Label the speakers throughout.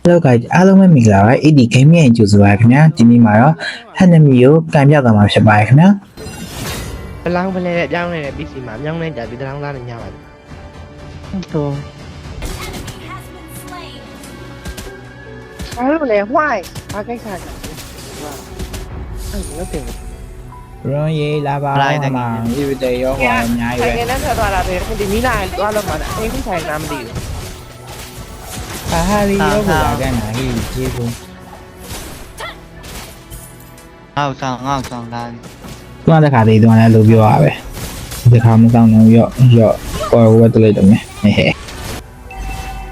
Speaker 1: Hello guys အားလုံးပဲမင်္ဂလာပါ AD Gaming ရဲ့ကြိုဆိုပါခင်ဗျာဒီနေ့မှာတော့ဟန်နမီကိုကန်ပြသွားမှာဖြစ်ပါတယ်ခင်ဗျာ
Speaker 2: ဘလောင်းပလဲနဲ့ပြောင်းနေတဲ့ PC မှာမြောင်းလိုက်တာဒီတလောင်းသားနဲ့ညပါပြီဟုတ်အားလုံးလေ why ဘာကိစ္စလဲအဲ့လိုတင်
Speaker 1: ရောရေးလာပါမှာဒီဗီဒီယိုဟောအများကြီးပဲ
Speaker 2: ဆိုင်နဲ့ထွက်သွားတာပဲဒီမီနာသွားလို့မှာအိမ်ခုဆိုင်နားမသိဘူး
Speaker 1: ဟာရီရောကိုလာကန်တာကြီးကျေးဇူး
Speaker 3: ငါ့ဆောင်လာ
Speaker 1: သူကတခါသေးသူကလည်းလိုပြောရပဲဒီခါမဆောင်တော့ရော့ပေါ်ဝတ်တလိုက်တော့မယ်ဟဲ့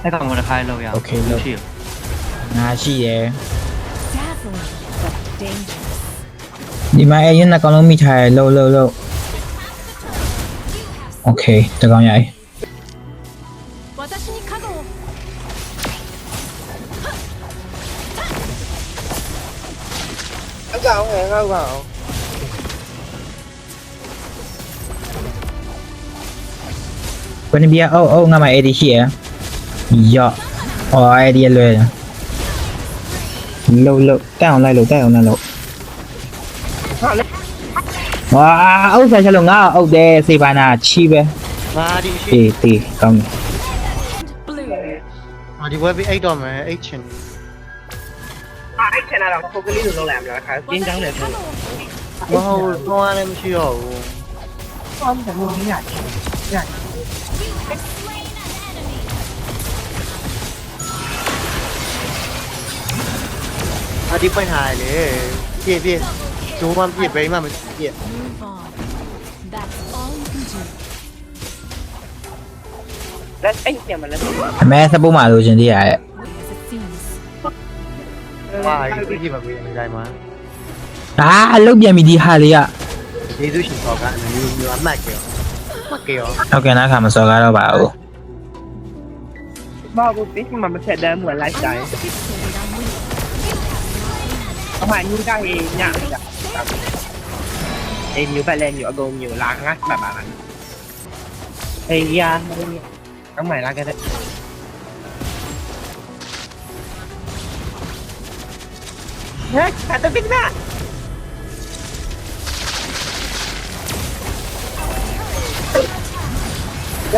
Speaker 3: အဲ့ကောင်ကတစ်ခါလောက်ရအောင်ရှိရ
Speaker 1: ငါရှိရယ်ဒီမှာအရင်ကကောင်လုံးမိထားရလို့โอเคတကောင်ရိုက်
Speaker 2: အကောင်ဟဲ့ငါ့ကောင်
Speaker 1: ဘယ်နည်းအော်ငါမ AD ရှိရယ်ရော့အော် AD လွယ်လို့တက်အောင်လိုက်လို့
Speaker 2: ဟာလေ
Speaker 1: ဝါအုပ်ဆက်ချက်လို့ငါအုပ်တယ်စေပါနာချီပဲ
Speaker 3: ငါဒီရှိ
Speaker 1: တေးကောင်းတယ်
Speaker 3: ငါဒီဝက်ပြီးအိတ်တော့မယ်အိတ်ချင်
Speaker 2: အဲ့ချင်တာတော့ကိုကလေးလိုလုပ်လိုက်ရမလားခါကျင်းချောင်းနဲ့ဆို
Speaker 3: မဟုတ်တော့လည်းမရှိတော့ဘူး
Speaker 2: ဘာမှမလုပ်ရဘူး
Speaker 3: ငါဒီပိုင်ထားရလေပြည့်ဂျိုးမှပြည့်ဘိမ်းမှမပြည့်
Speaker 2: လက်အိတ်ပြန်မလဲ
Speaker 1: အမဲစပုတ်မှလို့ရှင်သေးရရဲ့
Speaker 3: ဟာဒီပြည့်မပေးနေတိုင်းမှာ
Speaker 1: အလုတ်ပြန်ပြီဒီဟာလေးက
Speaker 3: ကျေးဇူးရှင်တော်ကအမျိုးမျိုးအမှတ်ကြော
Speaker 1: ဟုတ်ကဲ့နားခါမစော်ကားတော့ပါဘူး
Speaker 2: ဘာကိုသိမှမဆက်တယ်မလိုက်တိုင်းအမှန်ကြီးကရေးညကြအေးမျိုးပဲလဲမျိုးအကုန်မျိုးလာငါ့မှတ်ပါလားအေးရအမှန်လာခဲ့တဲ့ဟဲ့ခါတော့ပြနာ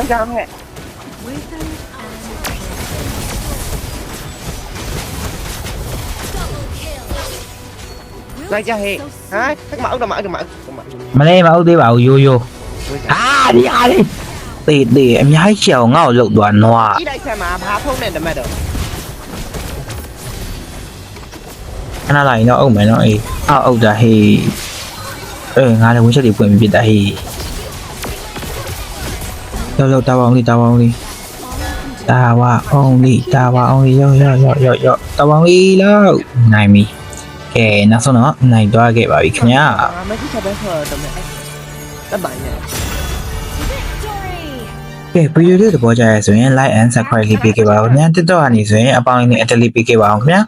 Speaker 2: ကြောင်ဟဲ့လိုက်ကြဟဲ့ဟမ်မအောင်တော့မ
Speaker 1: မလေးမဟုတ်သေးပါဘူးရိုးဒီဟာလေးတေးအများကြီးချောင်းငါ့ကိုလုတ်သွားနွား
Speaker 2: ကြည့်လိုက်ဆက်မှာဘာဖုံးနဲ့တမက်တော့
Speaker 1: ခဏလိုက်တော့အုပ်မယ်နော်အေးအုပ်တာဟေးငါလည်းဝင်းချက်တွေပွင့်ပြီးပြတာဟေးလောက်တာဝအောင်လေးတာဝအောင်လေးရောတာဝအောင်လေးလောက်နိုင်ပြီကဲနောက်ဆုံးတော့နိုင်သွားခဲ့ပါပြီခင်ဗျာ
Speaker 2: မကြည့်ချက်ပဲဆိုတော့တမက်တပိုင်နဲ့
Speaker 1: ကဲဗီဒီယိုလေးသဘောကျရဆိုရင် like and subscribe လေးပေးခဲ့ပါဦးခင်ဗျာ TikTok ကနေဆိုရင်အပေါင်းလေးနဲ့အတက်လေးပေးခဲ့ပါအောင်ခင်ဗျာ